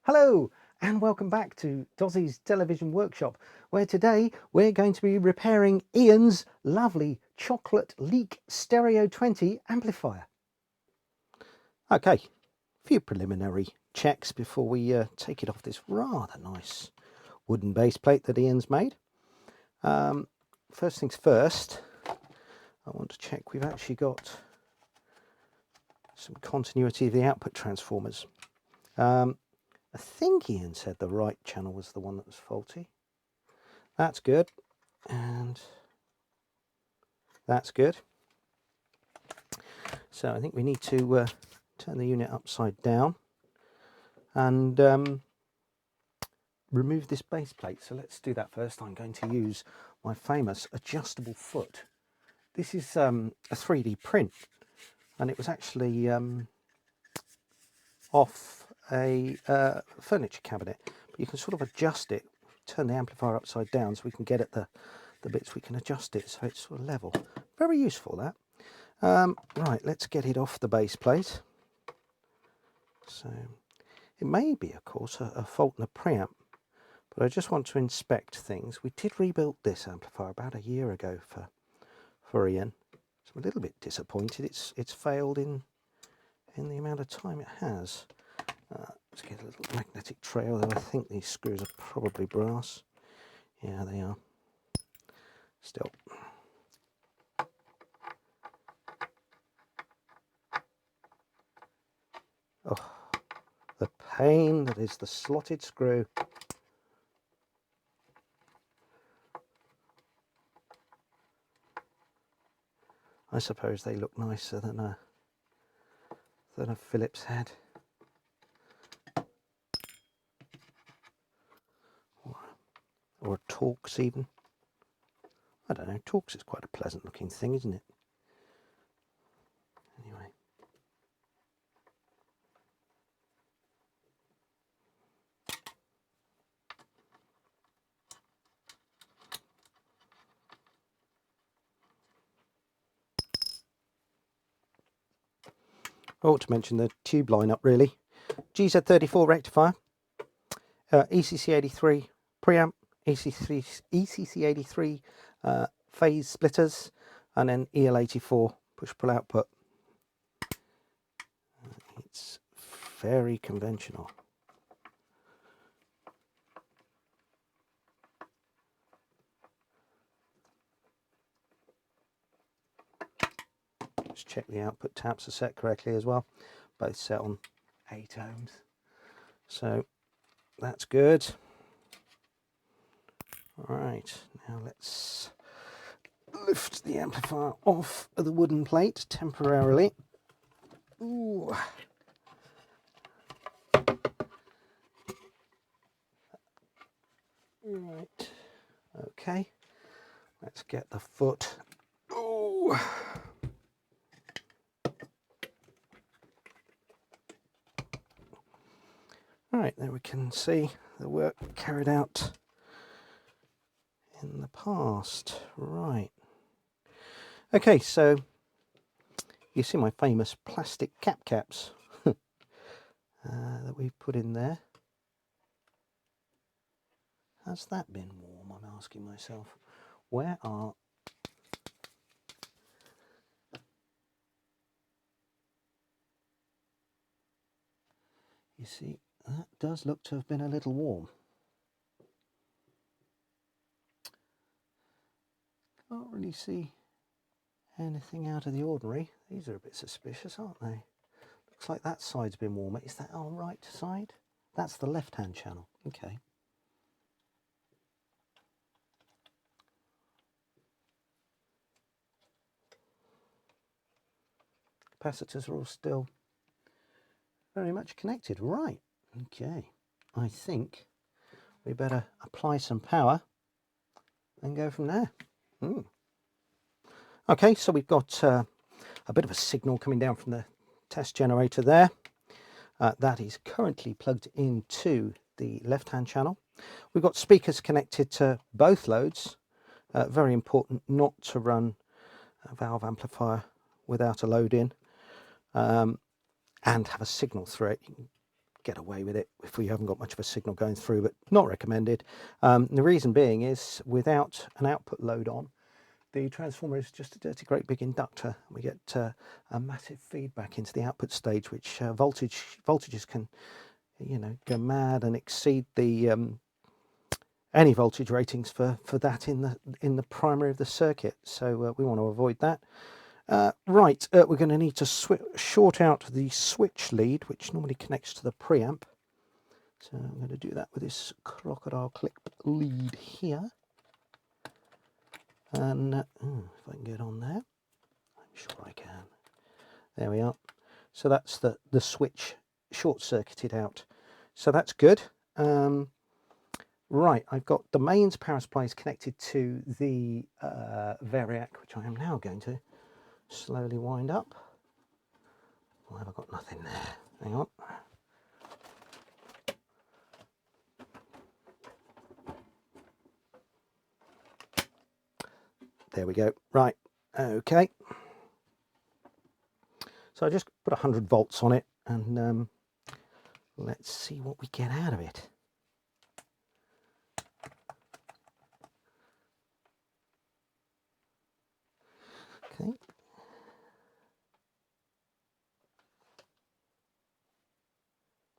Hello and welcome back to Dozzy's Television Workshop, where today we're going to be repairing Ian's lovely chocolate leak Stereo 20 amplifier. Okay, a few preliminary checks before we take it off this rather nice wooden base plate that Ian's made. First things first, I want to check we've actually got some continuity of the output transformers. I think Ian said the right channel was the one that was faulty. That's good, and that's good. So I think we need to turn the unit upside down and remove this base plate. So let's do that first. I'm going to use my famous adjustable foot. This is a 3D print, and it was actually off a furniture cabinet, but you can sort of adjust it, turn the amplifier upside down so we can get at the bits we can adjust it so it's sort of level. Very useful, that. Right, let's get it off the base plate. So it may be, of course, a fault in the preamp, but I just want to inspect things. We did rebuild this amplifier about a year ago for Ian, so I'm a little bit disappointed it's failed in the amount of time it has. Let's get a little magnetic trail, though I think these screws are probably brass. Yeah, they are. Still. Oh, the pain that is the slotted screw. I suppose they look nicer than a Phillips head. Or a Torx even. I don't know, Torx is quite a pleasant looking thing, isn't it? Anyway. I ought to mention the tube lineup really. GZ34 rectifier, ECC83 preamp, ECC83 phase splitters, and then EL84 push-pull output. It's very conventional. Just check the output taps are set correctly as well. Both set on 8 ohms. So that's good. Alright, now let's lift the amplifier off of the wooden plate temporarily. Ooh. Right, okay, let's get the foot. Ooh. Alright, there we can see the work carried out in the past. Right. Okay, so you see my famous plastic caps that we've put in there. Has that been warm, I'm asking myself. Where are... You see, that does look to have been a little warm. Can't really see anything out of the ordinary. These are a bit suspicious, aren't they? Looks like that side's been warmer. Is that our right side? That's the left-hand channel. Okay. Capacitors are all still very much connected. Right. Okay. I think we better apply some power and go from there. Okay, so we've got a bit of a signal coming down from the test generator there. That is currently plugged into the left-hand channel. We've got speakers connected to both loads. Very important not to run a valve amplifier without a load in and have a signal through it. You can get away with it if we haven't got much of a signal going through, but not recommended. The reason being is without an output load on, the transformer is just a dirty great big inductor. We get a massive feedback into the output stage, which voltages can, you know, go mad and exceed the any voltage ratings for that in the primary of the circuit. So we want to avoid that. Right, we're going to need to short out the switch lead, which normally connects to the preamp. So I'm going to do that with this crocodile clip lead here. And if I can get on there, I'm sure I can. There we are. So that's the switch short-circuited out. So that's good. Right, I've got the mains power supply is connected to the variac, which I am now going to slowly wind up. Why have I got nothing there? Hang on. There we go. Right, okay. So I just put 100 volts on it, and let's see what we get out of it. Okay.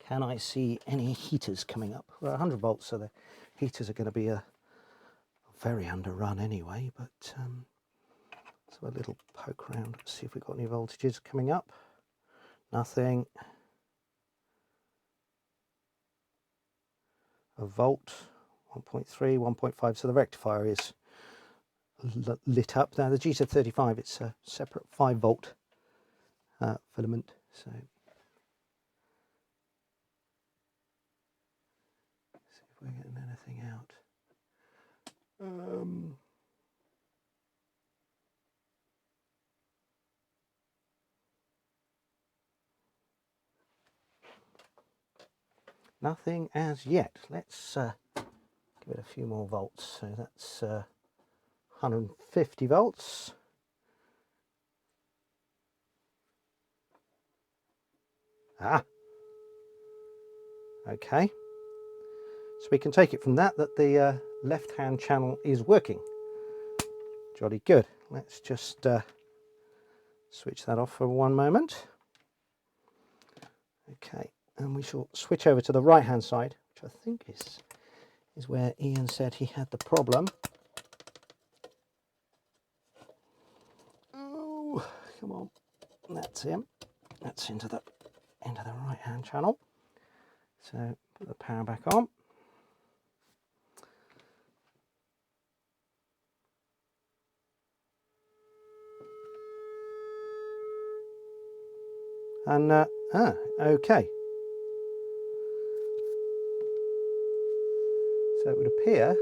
Can I see any heaters coming up? Well, 100 volts, so the heaters are going to be very underrun anyway, but so a little poke around, see if we've got any voltages coming up. Nothing. A volt, 1.3, 1.5, so the rectifier is lit up. Now the GZ35, it's a separate 5 volt filament, so see if we're getting anything out. Nothing as yet. Let's give it a few more volts. So that's 150 volts. Ah, okay. So we can take it from that the left-hand channel is working. Jolly good. Let's just switch that off for one moment. Okay, and we shall switch over to the right-hand side, which I think is where Ian said he had the problem. Oh, come on. That's him. That's into the right-hand channel. So put the power back on. And okay. So it would appear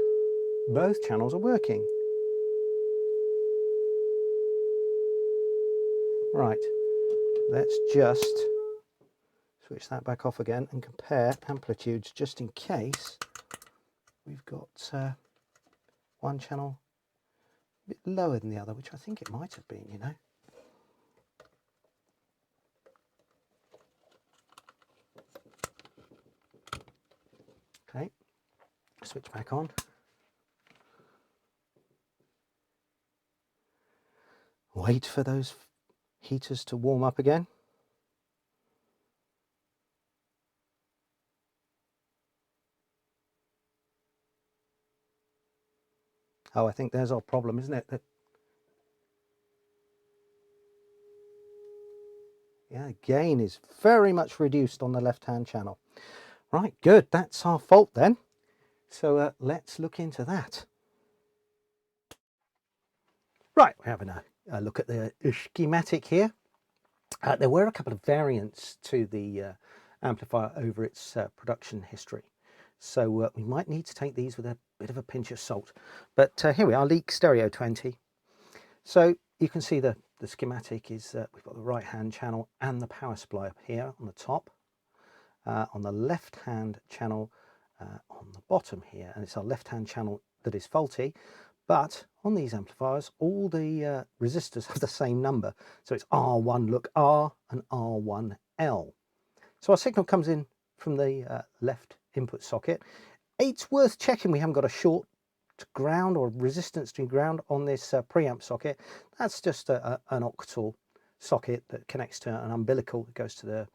both channels are working. Right, let's just switch that back off again and compare amplitudes just in case we've got one channel a bit lower than the other, which I think it might have been, you know. Okay, switch back on. Wait for those heaters to warm up again. Oh, I think there's our problem, isn't it? Yeah, gain is very much reduced on the left-hand channel. Right, good. That's our fault then. So let's look into that. Right, we're having a look at the schematic here. There were a couple of variants to the amplifier over its production history. So we might need to take these with a bit of a pinch of salt. But here we are, Leak Stereo 20. So you can see the schematic is we've got the right-hand channel and the power supply up here on the top. On the left-hand channel on the bottom here, and it's our left-hand channel that is faulty. But on these amplifiers, all the resistors have the same number. So it's R1 look R and R1L. So our signal comes in from the left input socket. It's worth checking we haven't got a short to ground or resistance to ground on this preamp socket. That's just an octal socket that connects to an umbilical that goes to the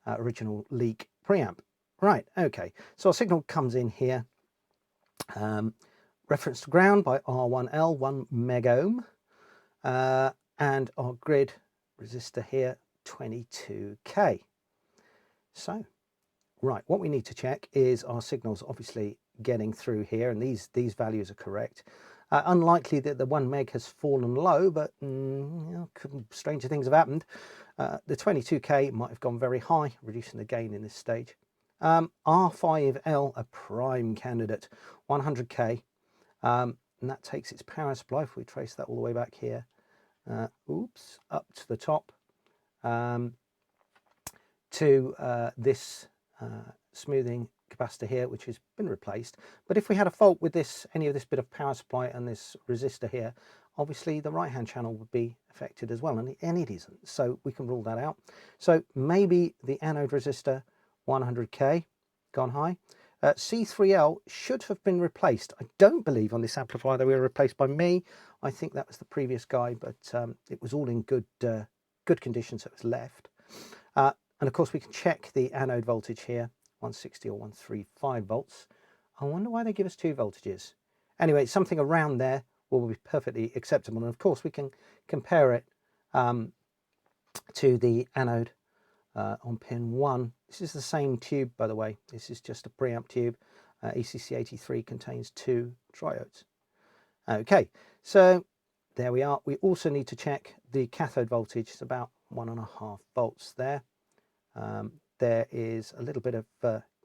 original leak preamp. Right, okay, so our signal comes in here. Reference to ground by R1L, 1 megohm, and our grid resistor here, 22k. So, right, what we need to check is our signals obviously getting through here, and these values are correct. Unlikely that the 1 meg has fallen low, but you know, stranger things have happened. The 22k might have gone very high, reducing the gain in this stage. R5L, a prime candidate, 100k, and that takes its power supply, if we trace that all the way back here, up to the top, to this smoothing capacitor here, which has been replaced. But if we had a fault with this, any of this bit of power supply and this resistor here, obviously the right hand channel would be affected as well, and it isn't, so we can rule that out. So maybe the anode resistor, 100k, gone high. C3L should have been replaced. I don't believe on this amplifier they were replaced by me. I think that was the previous guy, but it was all in good condition, so it was left. And of course we can check the anode voltage here, 160 or 135 volts. I wonder why they give us 2 voltages. Anyway, something around there will be perfectly acceptable, and of course we can compare it to the anode on pin 1. This is the same tube, by the way. This is just a preamp tube. ECC83 contains 2 triodes. Okay, so there we are. We also need to check the cathode voltage. It's about 1.5 volts there. There is a little bit of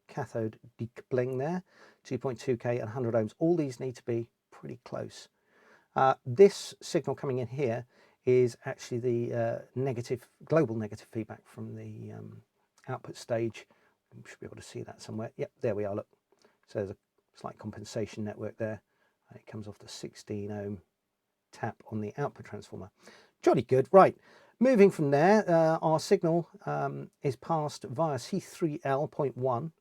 cathode decoupling there, 2.2k and 100 ohms. All these need to be pretty close. This signal coming in here is actually the global negative feedback from the output stage. We should be able to see that somewhere. Yep, there we are, look. So there's a slight compensation network there. It comes off the 16 ohm tap on the output transformer. Jolly good. Right, moving from there, our signal is passed via C3L.1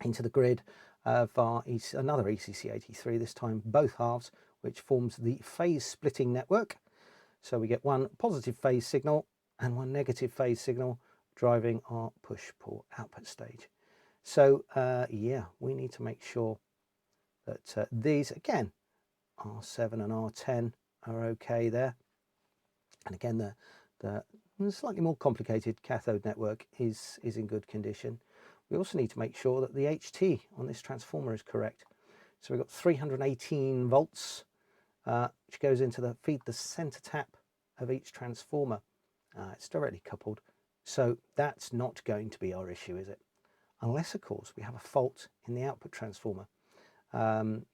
into the grid of another ECC83, this time both halves, which forms the phase splitting network. So we get one positive phase signal and one negative phase signal driving our push-pull output stage. So yeah, we need to make sure that these, again, R7 and R10 are okay there. And again, the slightly more complicated cathode network is in good condition. We also need to make sure that the HT on this transformer is correct. So we've got 318 volts, which goes into the feed the center tap of each transformer. It's directly coupled, so that's not going to be our issue, is it? Unless, of course, we have a fault in the output transformer, and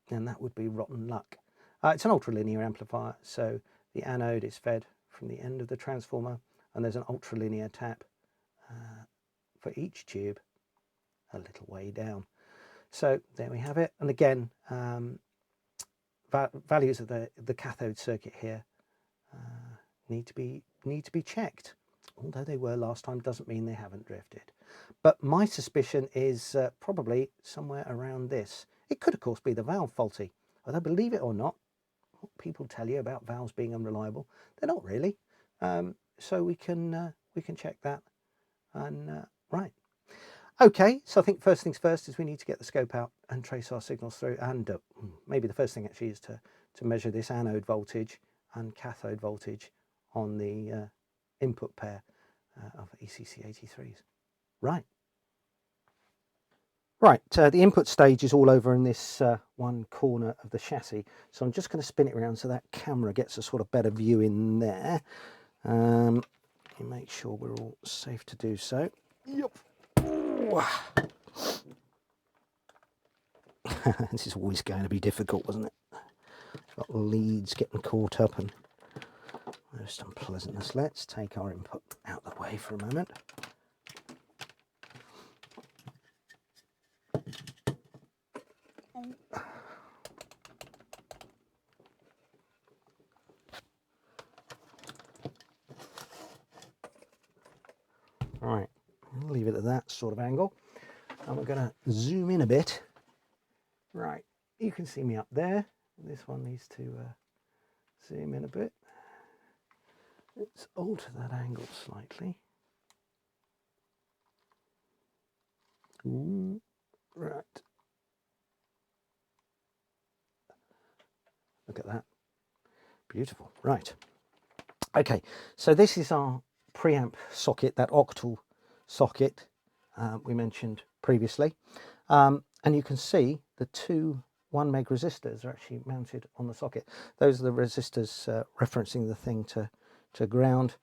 that would be rotten luck. It's an ultralinear amplifier, so the anode is fed from the end of the transformer, and there's an ultralinear tap for each tube a little way down. So there we have it. And again, values of the cathode circuit here need to be checked. Although they were last time, doesn't mean they haven't drifted. But my suspicion is probably somewhere around this. It could, of course, be the valve faulty. Although, believe it or not, what people tell you about valves being unreliable, they're not really. So we can check that. And right. Okay, so I think first things first is we need to get the scope out and trace our signals through. And maybe the first thing actually is to measure this anode voltage and cathode voltage on the input pair of ECC83s. Right. Right, the input stage is all over in this one corner of the chassis. So I'm just going to spin it around so that camera gets a sort of better view in there. Make sure we're all safe to do so. Yep. This is always going to be difficult, wasn't it? Got leads getting caught up and most unpleasantness. Let's take our input out of the way for a moment. Right, I'll leave it at that sort of angle. And we're going to zoom in a bit. Right, you can see me up there. This one needs to zoom in a bit. Let's alter that angle slightly. Ooh, right. Look at that. Beautiful. Right. Okay, so this is our preamp socket, that octal socket we mentioned previously. And you can see the two 1 meg resistors are actually mounted on the socket. Those are the resistors referencing the thing to ground.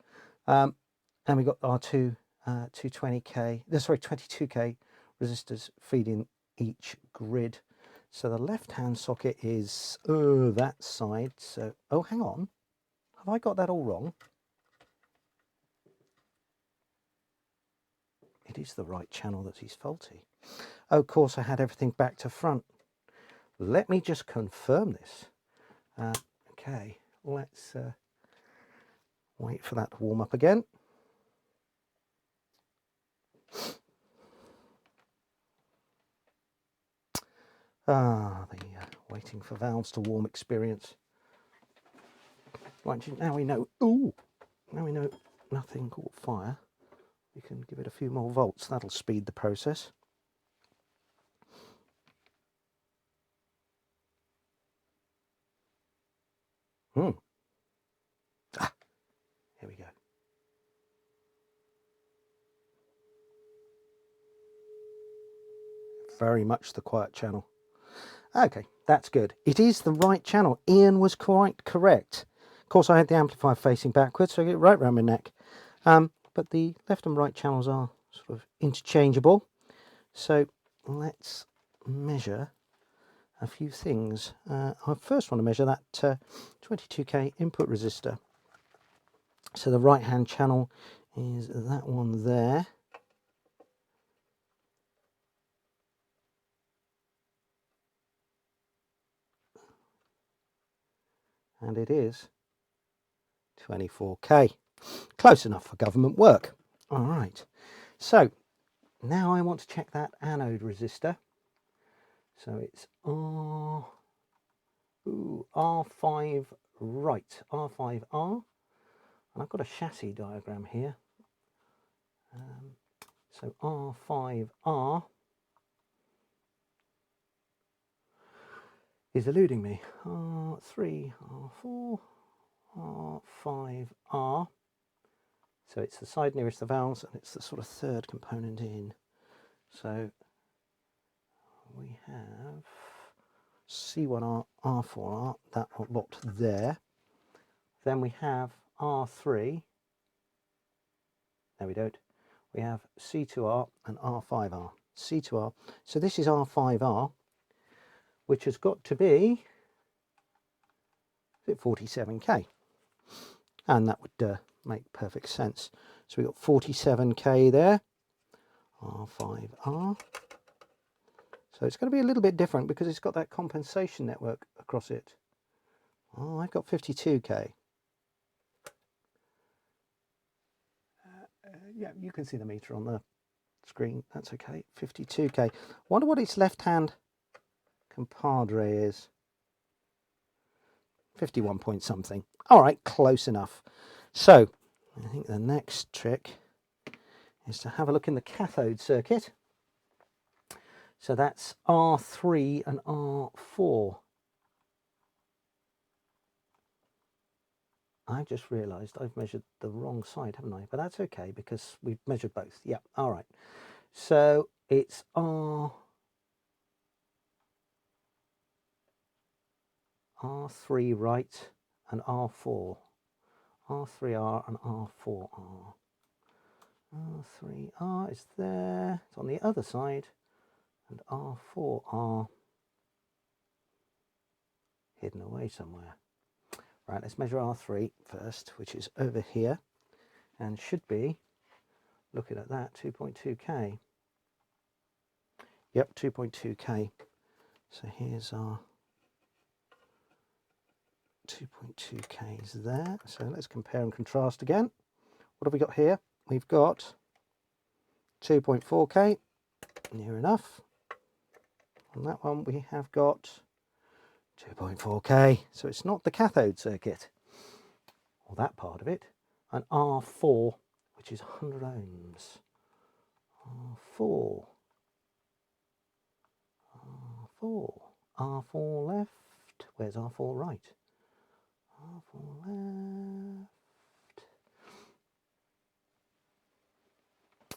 And we've got our two 22k resistors feeding each grid. So the left-hand socket is that side. So, oh, hang on. Have I got that all wrong? It is the right channel that is faulty. Oh, of course, I had everything back to front. Let me just confirm this. Okay, let's wait for that to warm up again. The waiting for valves to warm experience. Right, now we know. Ooh, now we know nothing caught fire. We can give it a few more volts. That'll speed the process. Here we go. Very much the quiet channel. Okay, that's good. It is the right channel. Ian was quite correct. Of course, I had the amplifier facing backwards, so I get it right round my neck. But the left and right channels are sort of interchangeable. So let's measure a few things. I first want to measure that 22k input resistor. So the right hand channel is that one there. And it is 24k. Close enough for government work. All right. So now I want to check that anode resistor. So it's R5 right, R5R. And I've got a chassis diagram here. So R5R is eluding me. R3, R4, R5R. So it's the side nearest the valves, and it's the sort of third component in. So we have C1R, R4R, that lot there. Then we have R3. No, we don't. We have C2R and R5R. C2R. So this is R5R, which has got to be 47k. And that would make perfect sense. So we've got 47k there, R5R. So it's going to be a little bit different because it's got that compensation network across it. Oh, I've got 52k. Yeah, you can see the meter on the screen. That's okay. 52k. Wonder what its left-hand compadre is. 51 point something. All right, close enough. So I think the next trick is to have a look in the cathode circuit. So that's R3 and R4. I've just realised I've measured the wrong side, haven't I? But that's okay because we've measured both. Yeah, all right. So it's R3R right and R4. R3R and R4R. R3R is there. It's on the other side. And R4R hidden away somewhere. Right, let's measure R3 first, which is over here, and should be, looking at that, 2.2k. Yep, 2.2k. So here's our 2.2k's there. So let's compare and contrast again. What have we got here? We've got 2.4K, near enough. On that one we have got 2.4K, so it's not the cathode circuit, or that part of it, an R4, which is 100 ohms. R4, R4, R4 left, where's R4 right? R4 left,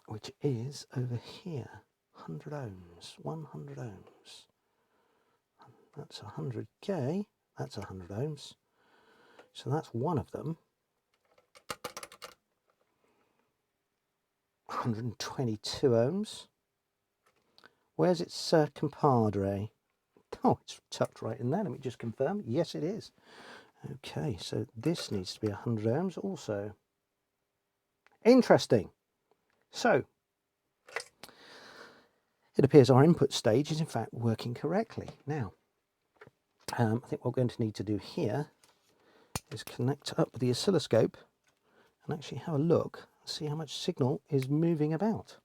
which is over here, 100 ohms, 100 ohms. That's 100K, that's 100 ohms. So that's one of them. 122 ohms. Where's its compadre? Oh, it's tucked right in there. Let me just confirm. Yes, it is. Okay, so this needs to be 100 ohms also. Interesting. So, it appears our input stage is in fact working correctly. Now, I think what we're going to need to do here is connect up the oscilloscope and actually have a look and see how much signal is moving about.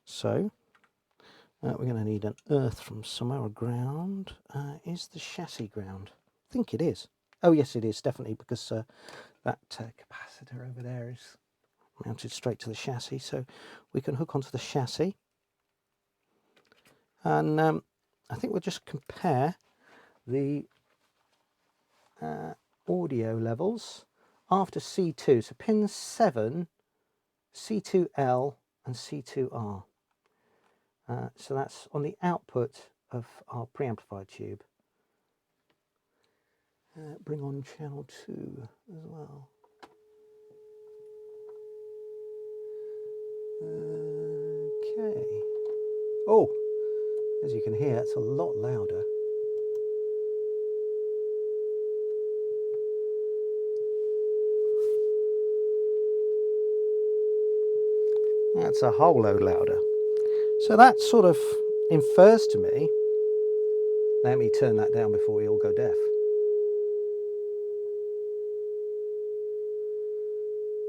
So, we're going to need an earth from somewhere, or ground. Is the chassis ground? I think it is. Oh yes, it is, definitely, because that capacitor over there is mounted straight to the chassis, so we can hook onto the chassis. And I think we'll just compare the audio levels after C2, so pin 7, C2L and C2R. So that's on the output of our preamplifier tube. Bring on channel 2 as well. Okay. Oh, as you can hear, it's a lot louder. That's a whole load louder. So that sort of infers to me, let me turn that down before we all go deaf.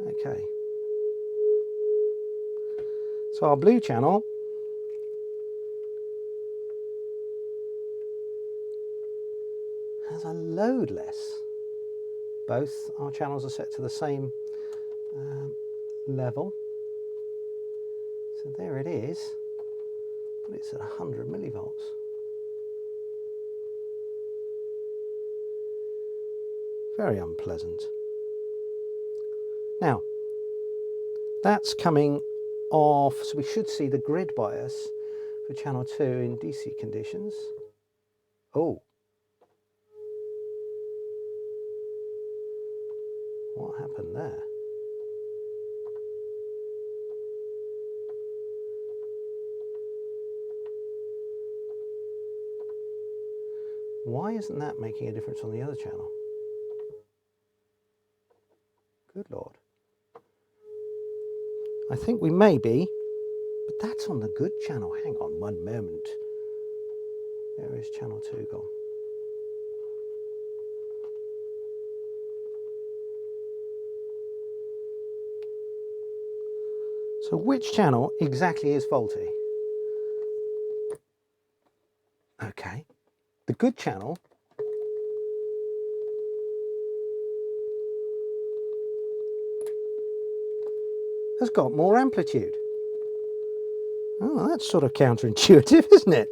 Okay. So our blue channel has a load less. Both our channels are set to the same level. So there it is, but it's at 100 millivolts. Very unpleasant. Now, that's coming off, so we should see the grid bias for channel 2 in DC conditions. Oh. What happened there? Why isn't that making a difference on the other channel? Good Lord. I think we may be, but that's on the good channel. Hang on one moment. Where is channel 2 gone? So which channel exactly is faulty? Okay, the good channel has got more amplitude. Oh, that's sort of counterintuitive, isn't it?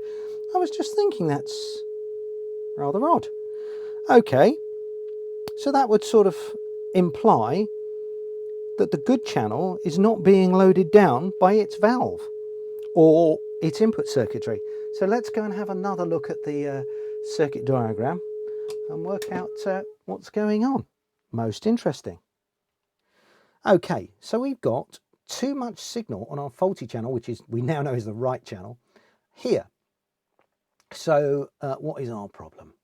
I was just thinking that's rather odd. Okay, so that would sort of imply that the good channel is not being loaded down by its valve or its input circuitry. So let's go and have another look at the circuit diagram and work out what's going on. Most interesting. Okay, so we've got too much signal on our faulty channel, which is we now know is the right channel, here. So what is our problem?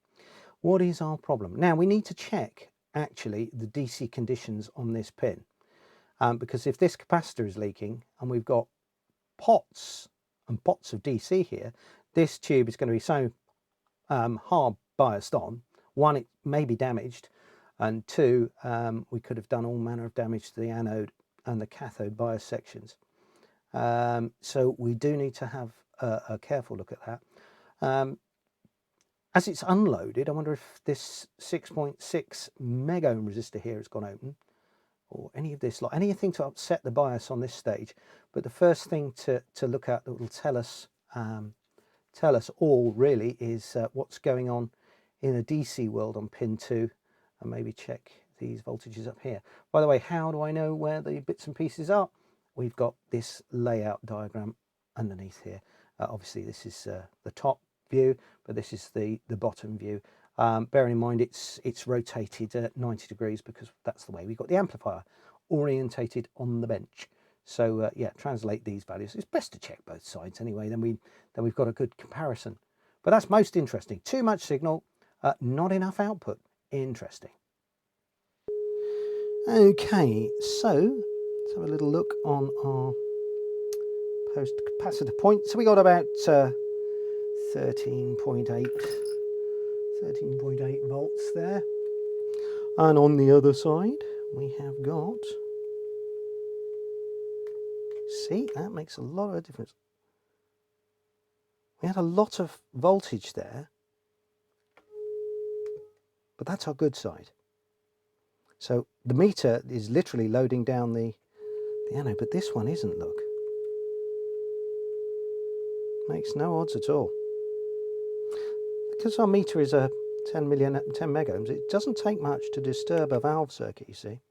What is our problem? Now we need to check actually the DC conditions on this pin, because if this capacitor is leaking and we've got pots and pots of DC here, this tube is going to be so hard biased on. One, it may be damaged, and two, we could have done all manner of damage to the anode and the cathode bias sections. So we do need to have a careful look at that. As it's unloaded, I wonder if this 6.6 mega ohm resistor here has gone open, or any of this, like anything to upset the bias on this stage. But the first thing to look at that will tell us all really is what's going on in a DC world on pin 2, and maybe check these voltages up here. By the way, how do I know where the bits and pieces are? We've got this layout diagram underneath here. Obviously this is the top view, but this is the bottom view. Bearing in mind it's rotated at 90 degrees because that's the way we got the amplifier orientated on the bench. So yeah, translate these values. It's best to check both sides anyway, then we've got a good comparison. But that's most interesting. Too much signal, not enough output. Interesting. Okay, so let's have a little look on our post capacitor point. So we got about 13.8 volts there, and on the other side we have got, see, that makes a lot of difference. We had a lot of voltage there, but that's our good side. So the meter is literally loading down the anode, but this one isn't, look. Makes no odds at all. Because our meter is a 10 mega ohms, it doesn't take much to disturb a valve circuit, you see.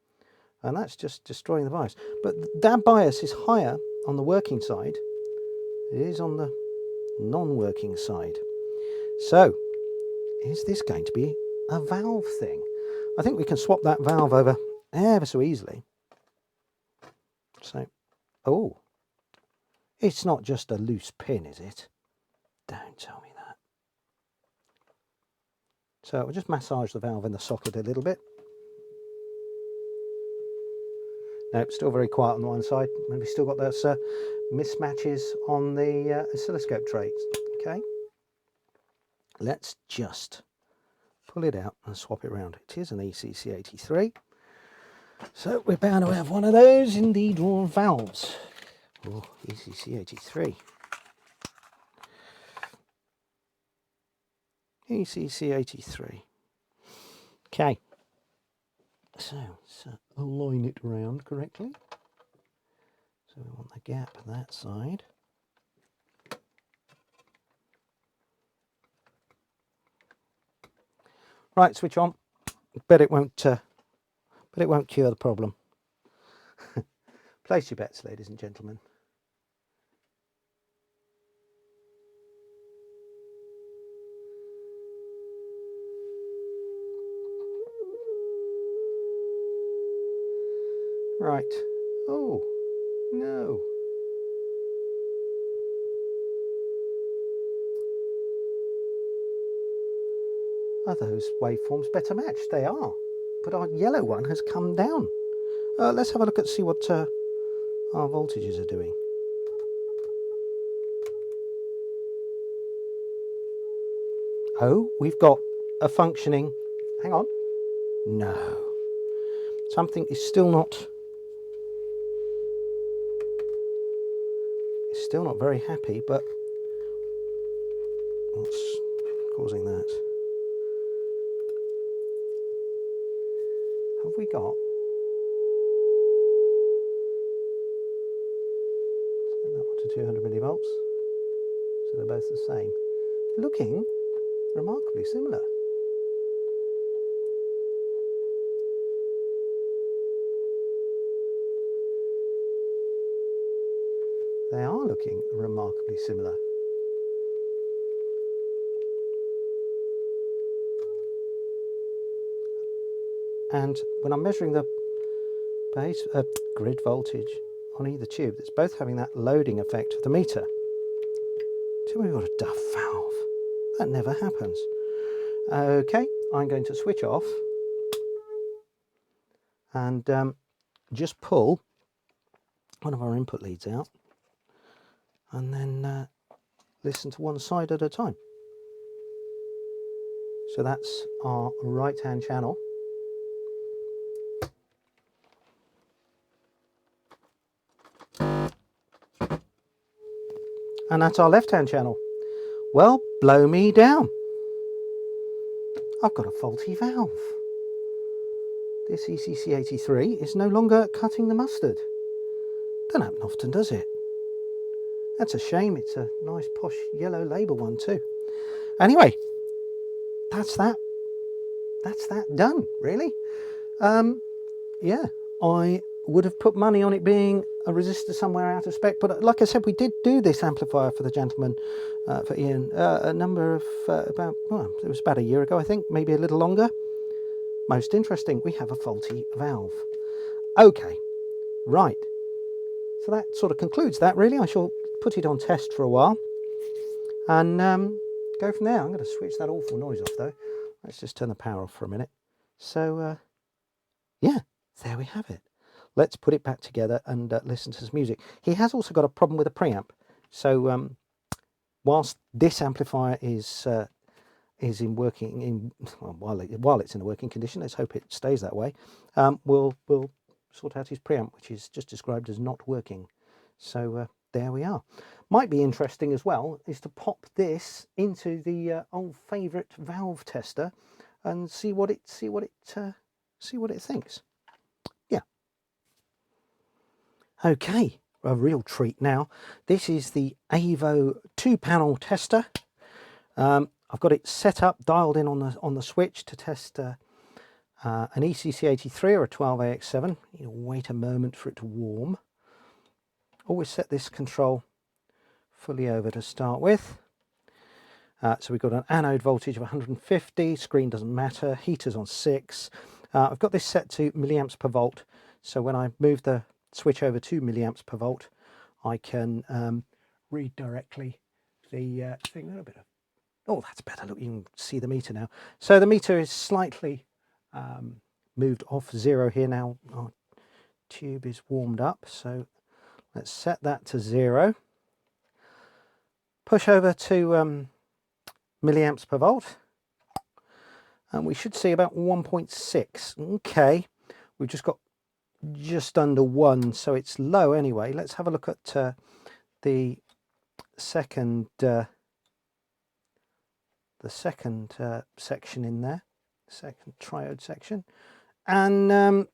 And that's just destroying the bias. But that bias is higher on the working side. It is on the non-working side. So, is this going to be a valve thing? I think we can swap that valve over ever so easily. So, oh, it's not just a loose pin, is it? Don't tell me that. So we'll just massage the valve in the socket a little bit. No, still very quiet on one side. Maybe still got those mismatches on the oscilloscope trays. Okay, let's just pull it out and swap it around. It is an ECC83, so we're bound to have one of those in the drawer of valves. Oh, ECC83. ECC83. Okay, so let's align it around correctly. So we want the gap on that side. Right, switch on. Bet it won't cure the problem. Place your bets, ladies and gentlemen. Right. Oh, no. Are those waveforms better matched? They are. But our yellow one has come down. Let's have a look at see what our voltages are doing. Oh, we've got a functioning... Hang on. No. Something is still not... It's still not very happy, but... What's causing that? Have we got... Set that one to 200 millivolts. So they're both the same. Looking remarkably similar. They are looking remarkably similar. And when I'm measuring the base grid voltage on either tube, it's both having that loading effect of the meter. Tell me we've got a duff valve. That never happens. Okay, I'm going to switch off and just pull one of our input leads out and then listen to one side at a time. So that's our right-hand channel. And that's our left-hand channel. Well, blow me down. I've got a faulty valve. This ECC83 is no longer cutting the mustard. Doesn't happen often, does it? That's a shame. It's a nice posh yellow label one too. Anyway, that's that done, really. Yeah, I would have put money on it being a resistor somewhere out of spec, but like I said, we did do this amplifier for the gentleman, for Ian, a number of it was about a year ago, I think, maybe a little longer. Most interesting, we have a faulty valve. Okay, right, so that sort of concludes that, really. I shall put it on test for a while and go from there. I'm going to switch that awful noise off though. Let's just turn the power off for a minute. So yeah, there we have it. Let's put it back together and listen to some music. He has also got a problem with a preamp. So whilst this amplifier is in working while it's in a working condition, let's hope it stays that way. We'll sort out his preamp, which is just described as not working. So there we are. Might be interesting as well is to pop this into the old favourite valve tester and see what it thinks. Yeah. Okay, a real treat now. This is the Avo 2-panel tester. I've got it set up, dialed in on the switch to test an ECC83 or a 12AX7. You know, wait a moment for it to warm. Always set this control fully over to start with. So we've got an anode voltage of 150, screen doesn't matter, heater's on 6. I've got this set to milliamps per volt, so when I move the switch over to milliamps per volt, I can read directly the thing. A little bit of, oh, that's better. Look, you can see the meter now. So the meter is slightly moved off 0 here now. Our tube is warmed up, so let's set that to 0. Push over to milliamps per volt, and we should see about 1.6. Okay, we've just got just under 1, so it's low anyway. Let's have a look at the second section in there, second triode section, and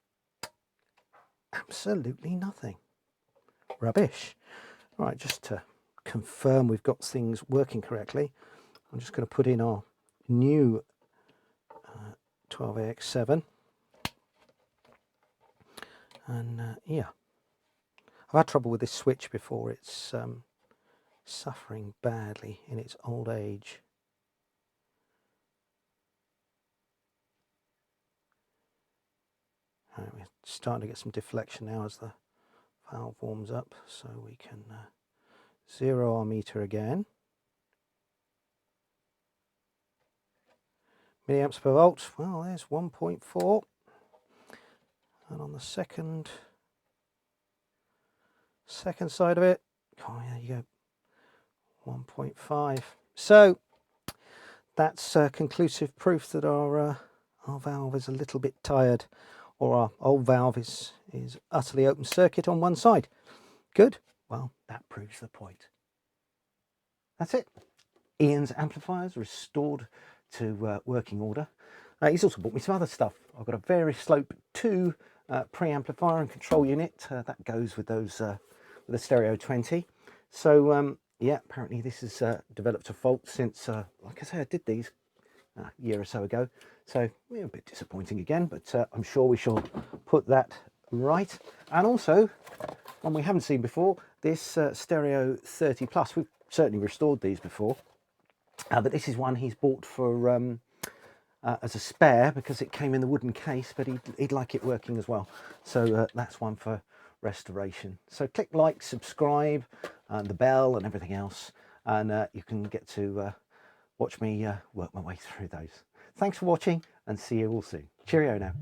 absolutely nothing. Rubbish. Right, just to confirm we've got things working correctly, I'm just going to put in our new 12AX7, and yeah, I've had trouble with this switch before. It's suffering badly in its old age. Right, we're starting to get some deflection now as the valve warms up, so we can zero our meter again. Milliamps per volt, well, there's 1.4, and on the second side of it, oh, there you go, 1.5. So that's conclusive proof that our valve is a little bit tired, or our old valve is utterly open circuit on one side. Good. Well, that proves the point. That's it. Ian's amplifiers restored to working order. He's also bought me some other stuff. I've got a Various Slope 2 preamplifier and control unit that goes with those with the Stereo 20. So yeah, apparently this has developed a fault since, like I say, I did these a year or so ago. So yeah, a bit disappointing again, but I'm sure we shall put that right. And also, one we haven't seen before, this Stereo 30 Plus. We've certainly restored these before, but this is one he's bought for as a spare because it came in the wooden case, but he'd like it working as well. So that's one for restoration. So click like, subscribe, the bell and everything else, and you can get to watch me work my way through those. Thanks for watching, and see you all soon. Cheerio now.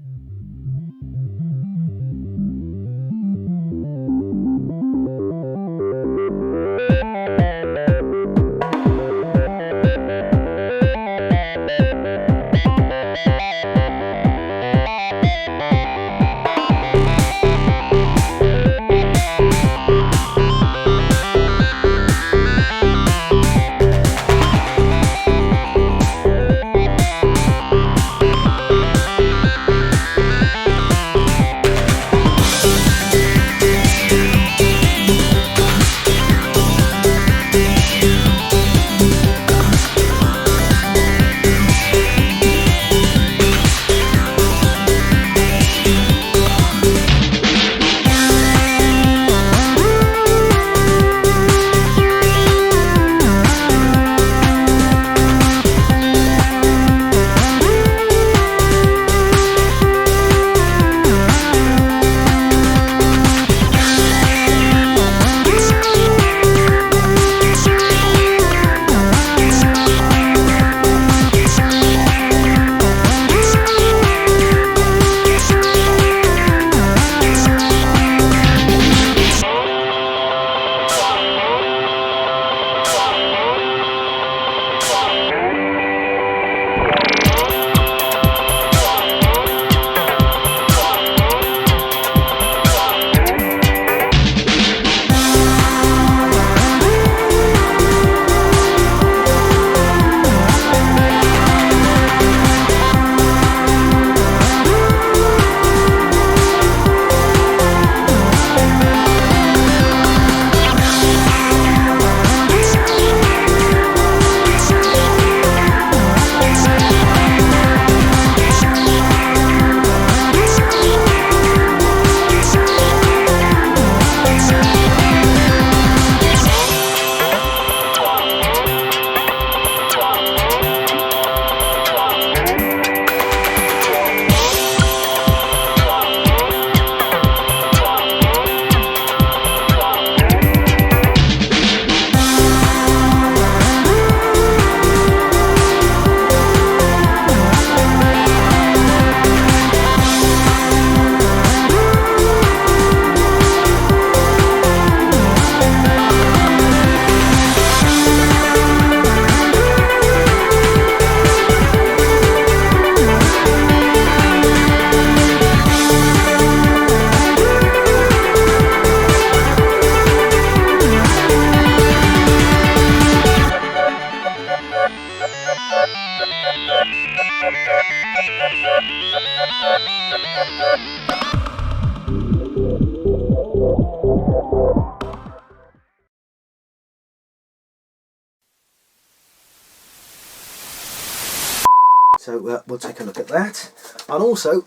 So we'll take a look at that. And also,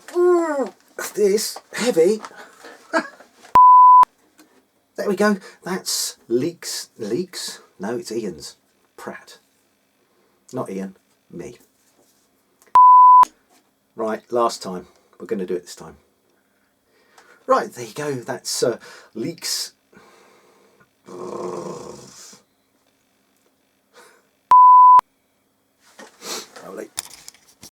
this heavy. There we go. That's leaks. No, it's Ian's. Pratt. Not Ian, me. Right, last time. We're going to do it this time. Right, there you go. That's leaks.